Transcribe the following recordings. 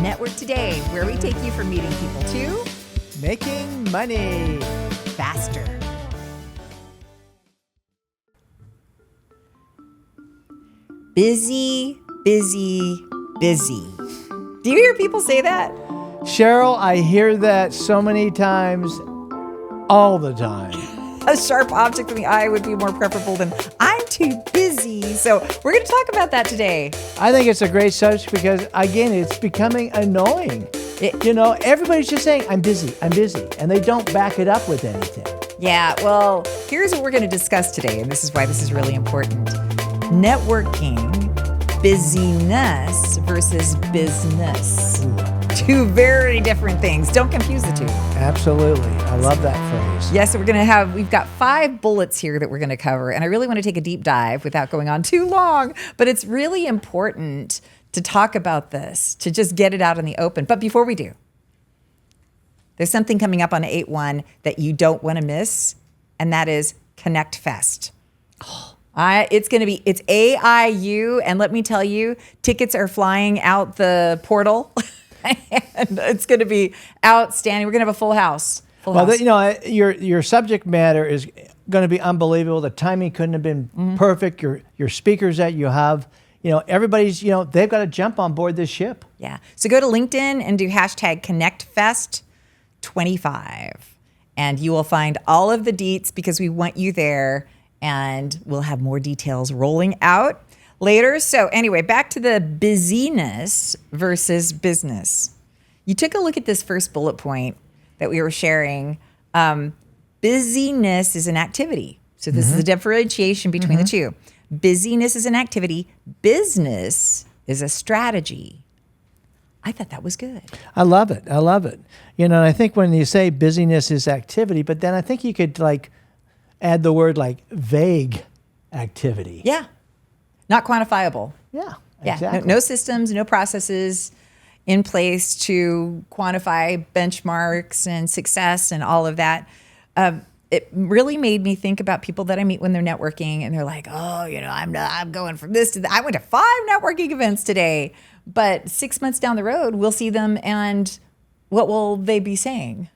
Network Today, where we take you from meeting people to making money faster. Busy, busy, busy. Do you hear people say that? Cheryl, I hear that so many times, all the time. A sharp object in the eye would be more preferable than I'm too busy. So we're going to talk about that today. I think it's a great subject because, again, it's becoming annoying. Everybody's just saying, I'm busy, and they don't back it up with anything. Yeah, well, here's what we're going to discuss today, and this is why this is really important. Networking, busyness versus business. Two very different things. Don't confuse the two. Absolutely. I love that phrase. Yes, so we've got 5 bullets here that we're going to cover, and I really want to take a deep dive without going on too long, but it's really important to talk about this, to just get it out in the open. But before we do, there's something coming up on 8/1 that you don't want to miss, and that is Connect Fest. It's AIU, and let me tell you, tickets are flying out the portal. And it's going to be outstanding. We're going to have a full house. Your subject matter is going to be unbelievable. The timing couldn't have been perfect. Your speakers that you have, everybody's, they've got to jump on board this ship. Yeah. So go to LinkedIn and do hashtag ConnectFest25, and you will find all of the deets because we want you there, and we'll have more details rolling out later. So anyway, back to the busyness versus business. You took a look at this first bullet point that we were sharing. Busyness is an activity. So this is the differentiation between the two. Busyness is an activity. Business is a strategy. I thought that was good. I love it. And I think when you say busyness is activity, but then I think you could add the word vague activity. Yeah. Not quantifiable. Yeah, exactly. No systems, no processes in place to quantify benchmarks and success and all of that. It really made me think about people that I meet when they're networking, and they're like, I'm going from this to that. I went to 5 networking events today, but 6 months down the road, we'll see them, and what will they be saying?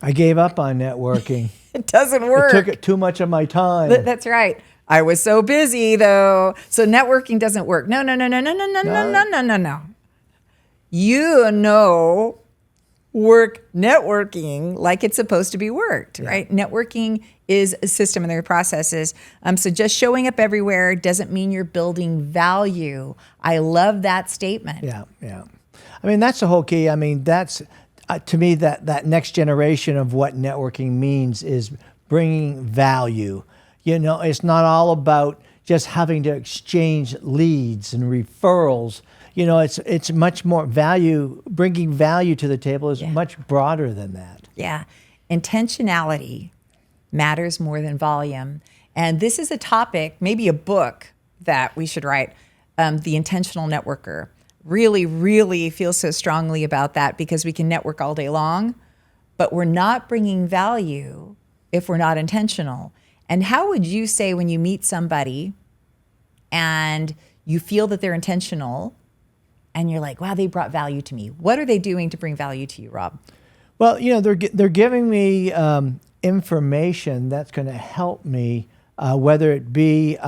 I gave up on networking. It doesn't work. It took too much of my time. That's right. I was so busy, though. So networking doesn't work. No. Work networking like it's supposed to be worked, right? Networking is a system and there are processes. So just showing up everywhere doesn't mean you're building value. I love that statement. Yeah. I mean, that's the whole key. I mean, that's, to me, that next generation of what networking means is bringing value. It's not all about just having to exchange leads and referrals. It's much more value. Bringing value to the table is much broader than that. Yeah. Intentionality matters more than volume. And this is a topic, maybe a book that we should write, The Intentional Networker. Really, really feel so strongly about that because we can network all day long, but we're not bringing value if we're not intentional. And how would you say when you meet somebody and you feel that they're intentional and you're like, wow, they brought value to me? What are they doing to bring value to you, Rob? Well, they're giving me information that's going to help me, whether it be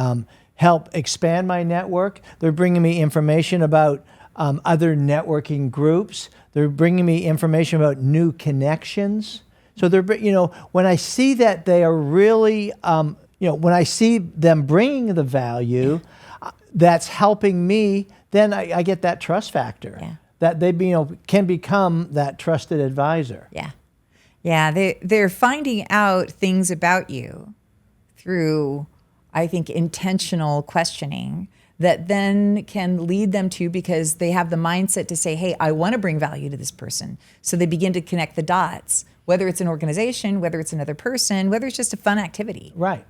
help expand my network. They're bringing me information about other networking groups. They're bringing me information about new connections. So they're, when I see that they are really, when I see them bringing the value that's helping me, then I get that trust factor. Yeah. That they, can become that trusted advisor. Yeah. They're finding out things about you through, I think, intentional questioning that then can lead them to, because they have the mindset to say, hey, I want to bring value to this person. So they begin to connect the dots. Whether it's an organization, whether it's another person, whether it's just a fun activity. Right.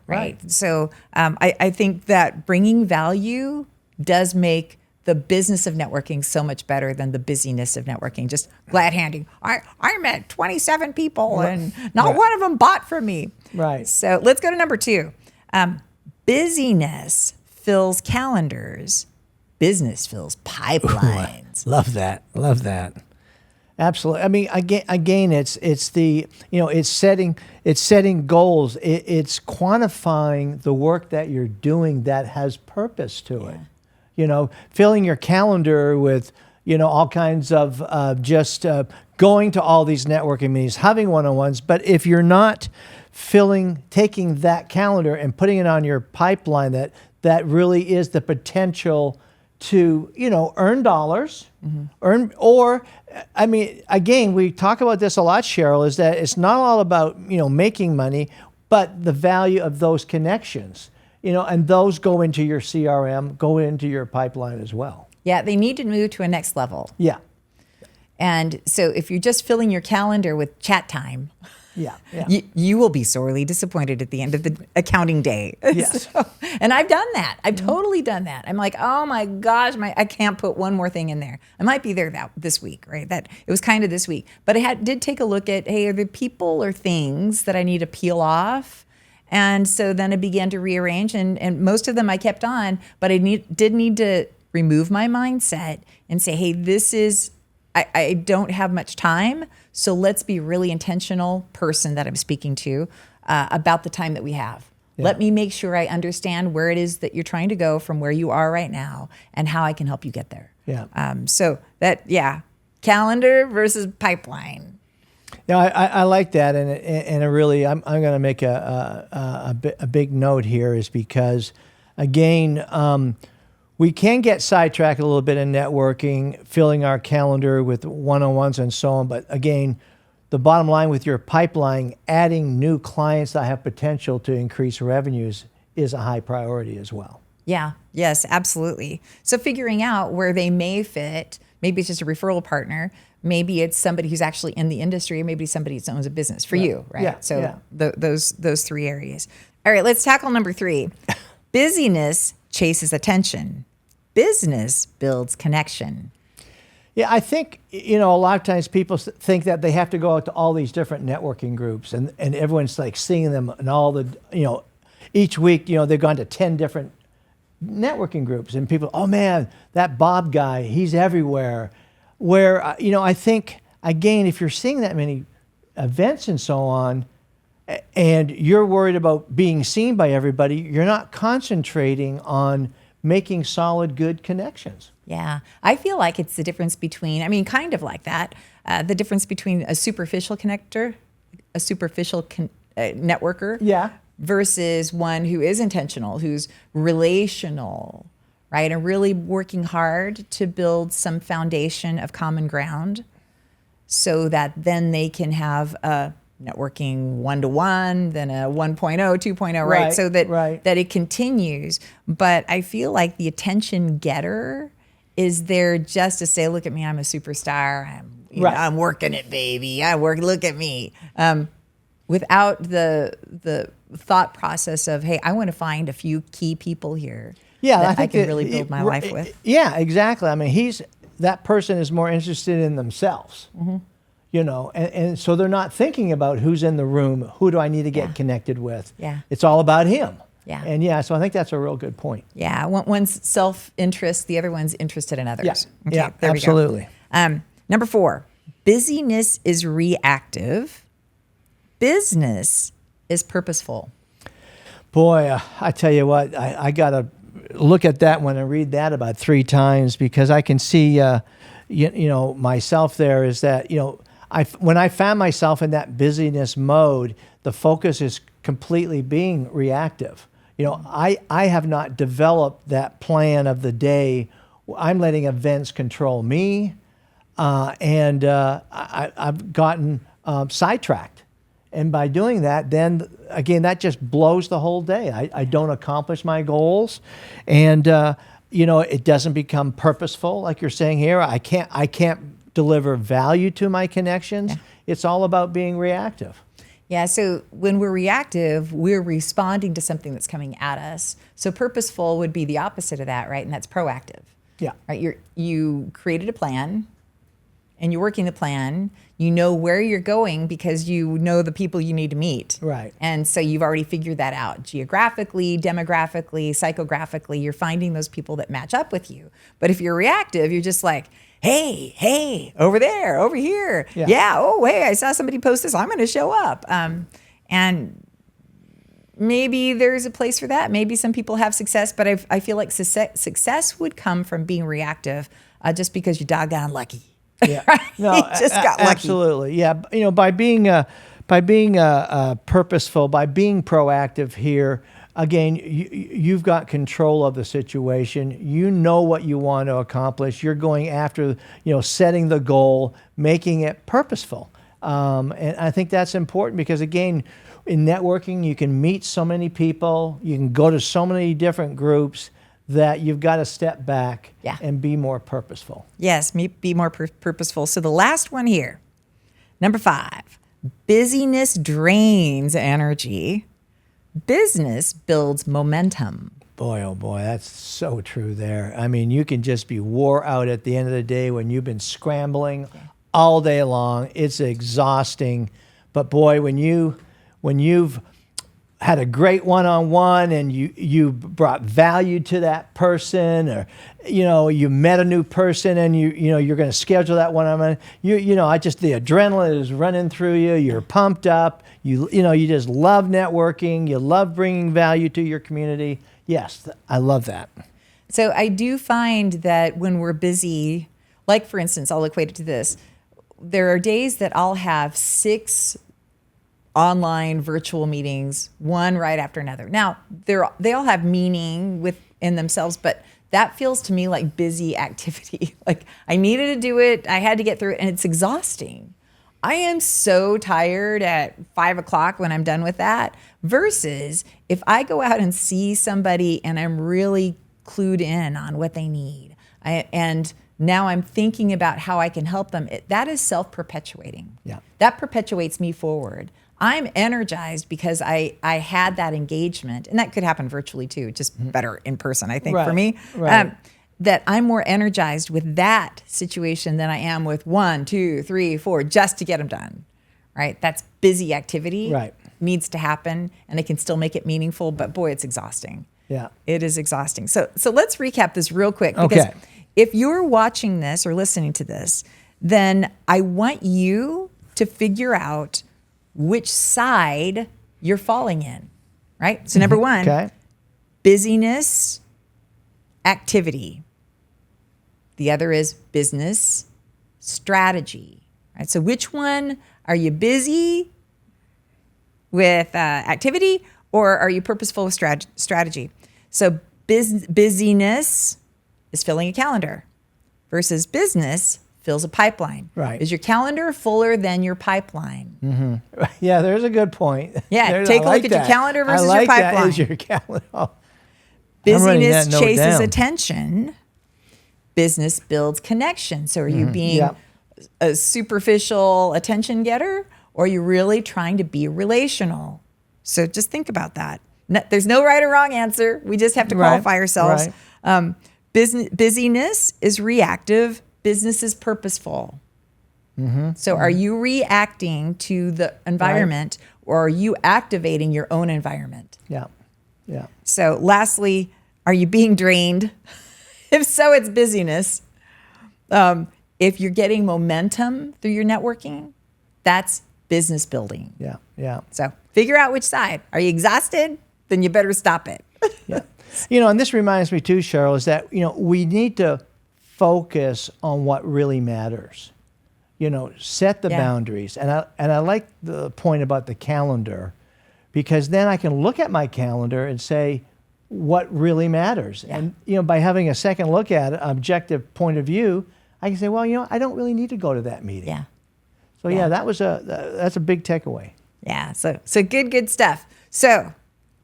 So I think that bringing value does make the business of networking so much better than the busyness of networking. Just glad handing. I met 27 people and not one of them bought from me. Right. So let's go to number 2. Busyness fills calendars. Business fills pipelines. Love that. Love that. Absolutely. I mean, again, it's the, it's setting goals. It's quantifying the work that you're doing that has purpose to it. Filling your calendar with, all kinds of just going to all these networking meetings, having one-on-ones. But if you're not taking that calendar and putting it on your pipeline, that really is the potential to, earn dollars, again, we talk about this a lot, Cheryl, is that it's not all about, making money, but the value of those connections, and those go into your CRM, go into your pipeline as well. Yeah, they need to move to a next level. Yeah. And so if you're just filling your calendar with chat time, you will be sorely disappointed at the end of the accounting day. Yes. And I've done that. I've totally done that. I'm like, oh my gosh, I can't put one more thing in there. I might be there this week, right? That it was kind of this week. But I did take a look at, hey, are there people or things that I need to peel off? And so then I began to rearrange, and most of them I kept on, but I did need to remove my mindset and say, hey, this is, I don't have much time, so let's be really intentional person that I'm speaking to about the time that we have. Yeah. Let me make sure I understand where it is that you're trying to go from where you are right now and how I can help you get there. Yeah. Calendar versus pipeline. Yeah, I like that, and I really, I'm going to make a big note here, is because, again, we can get sidetracked a little bit in networking, filling our calendar with one-on-ones and so on. But again, the bottom line with your pipeline, adding new clients that have potential to increase revenues is a high priority as well. Yeah, yes, absolutely. So figuring out where they may fit, maybe it's just a referral partner, maybe it's somebody who's actually in the industry, maybe somebody who owns a business for you, right? Yeah, so those three areas. All right, let's tackle number 3. Busyness chases attention. Business builds connection. Yeah, I think, a lot of times people think that they have to go out to all these different networking groups, and everyone's like seeing them and all the, each week, they've gone to 10 different networking groups, and people, oh man, that Bob guy, he's everywhere. Where, I think, again, if you're seeing that many events and so on, and you're worried about being seen by everybody, you're not concentrating on making solid, good connections. Yeah, I feel like it's the difference between, kind of like that, the difference between a superficial connector, a superficial networker, versus one who is intentional, who's relational, right? And really working hard to build some foundation of common ground so that then they can have a networking 1-to-1, then a 1.0, 2.0, right? So that it continues. But I feel like the attention getter is there just to say, look at me, I'm a superstar. I'm working it, baby. Look at me. Without the thought process of, hey, I want to find a few key people here that I can really build my life with. Yeah, exactly. That person is more interested in themselves. Mm-hmm. And so they're not thinking about who's in the room, who do I need to get connected with. Yeah. It's all about him. Yeah. And so I think that's a real good point. Yeah. One's self-interest, the other one's interested in others. Yeah, okay, yeah, absolutely. Number 4, busyness is reactive. Business is purposeful. Boy, I tell you what, I got to look at that one and read that about 3 times, because I can see, myself there is that, when I found myself in that busyness mode, the focus is completely being reactive. I have not developed that plan of the day. I'm letting events control me, and I've gotten sidetracked. And by doing that, then again, that just blows the whole day. I don't accomplish my goals, and it doesn't become purposeful, like you're saying here. I can't deliver value to my connections. Yeah. It's all about being reactive. Yeah, so when we're reactive, we're responding to something that's coming at us. So purposeful would be the opposite of that, right? And that's proactive. Yeah. Right. You created a plan, and you're working the plan, you know where you're going because you know the people you need to meet. Right. And so you've already figured that out. Geographically, demographically, psychographically, you're finding those people that match up with you. But if you're reactive, you're just like, hey, over there, over here. Yeah, oh, hey, I saw somebody post this. I'm going to show up. And maybe there's a place for that. Maybe some people have success, but I feel like success would come from being reactive just because you're doggone lucky. Yeah. Right? No, You just got lucky. Absolutely. Yeah. By being purposeful, by being proactive here, again, you've got control of the situation. You know what you want to accomplish. You're going after, setting the goal, making it purposeful. And I think that's important because, again, in networking, you can meet so many people. You can go to so many different groups that you've got to step back and be more purposeful. Yes, be more purposeful. So the last one here, number 5, busyness drains energy. Business builds momentum. Boy, oh boy, that's so true there. I mean, you can just be wore out at the end of the day when you've been scrambling all day long. It's exhausting. But boy, when you've had a great one-on-one and you brought value to that person, or you met a new person and you're going to schedule that one-on-one, the adrenaline is running through you. You're pumped up. You just love networking. You love bringing value to your community. Yes, I love that. So I do find that when we're busy, like for instance, I'll equate it to this. There are days that I'll have 6 online virtual meetings, one right after another. Now, they all have meaning within themselves, but that feels to me like busy activity. Like I needed to do it, I had to get through it, and it's exhausting. I am so tired at 5 o'clock when I'm done with that, versus if I go out and see somebody and I'm really clued in on what they need, and now I'm thinking about how I can help them. That is self-perpetuating. Yeah. That perpetuates me forward. I'm energized because I had that engagement, and that could happen virtually too, just better in person, I think, for me. Right. That I'm more energized with that situation than I am with 1, 2, 3, 4, just to get them done, right? That's busy activity. Right. Needs to happen, and I can still make it meaningful, but boy, it's exhausting. Yeah. It is exhausting. So let's recap this real quick, because if you're watching this or listening to this, then I want you to figure out which side you're falling in, right? So number 1, busyness, activity. The other is business, strategy, right? So which one are you busy with activity, or are you purposeful with strategy? So busyness is filling a calendar versus business fills a pipeline. Right. Is your calendar fuller than your pipeline? Mm-hmm. Yeah, there's a good point. Yeah, take a look at your calendar versus your pipeline. That is your calendar. Oh, busyness chases attention. Business builds connection. So are you being a superficial attention getter, or are you really trying to be relational? So just think about that. There's no right or wrong answer. We just have to qualify ourselves. Right. Busyness is reactive. Business is purposeful. So are you reacting to the environment, or are you activating your own environment? Yeah. So lastly, are you being drained? If so, it's busyness. If you're getting momentum through your networking, that's business building. Yeah. So figure out which side. Are you exhausted? Then you better stop it. Yeah. And this reminds me too, Cheryl, is that, we need to focus on what really matters. Set the boundaries. And I like the point about the calendar, because then I can look at my calendar and say what really matters. Yeah. And, by having a second look at it, objective point of view, I can say, well, I don't really need to go to that meeting. Yeah. So that's a big takeaway. Yeah. So good stuff. So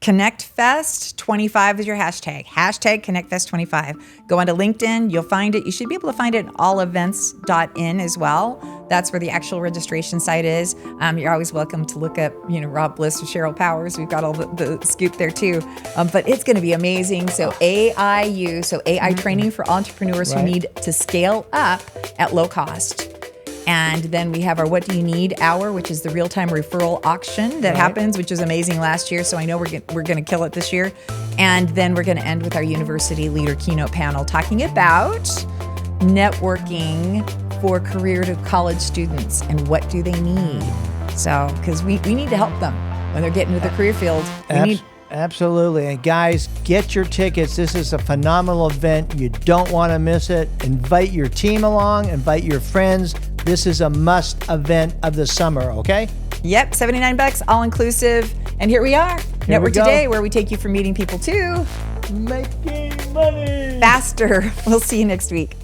ConnectFest 25 is your hashtag. Hashtag ConnectFest 25. Go onto LinkedIn. You'll find it. You should be able to find it at allevents.in as well. That's where the actual registration site is. You're always welcome to look up, Rob Bliss or Cheryl Powers. We've got all the scoop there too. But it's going to be amazing. So AIU, AI training for entrepreneurs who need to scale up at low cost. And then we have our What Do You Need hour, which is the real-time referral auction that happens, which was amazing last year. So I know we're going to kill it this year. And then we're going to end with our University Leader Keynote panel talking about networking for career to college students and what do they need. So, because we need to help them when they're getting into the career field. Absolutely. And guys, get your tickets. This is a phenomenal event. You don't want to miss it. Invite your team along, invite your friends. This is a must event of the summer, okay? Yep, $79, all inclusive. And here we are, Network Today, where we take you from meeting people to making money faster. We'll see you next week.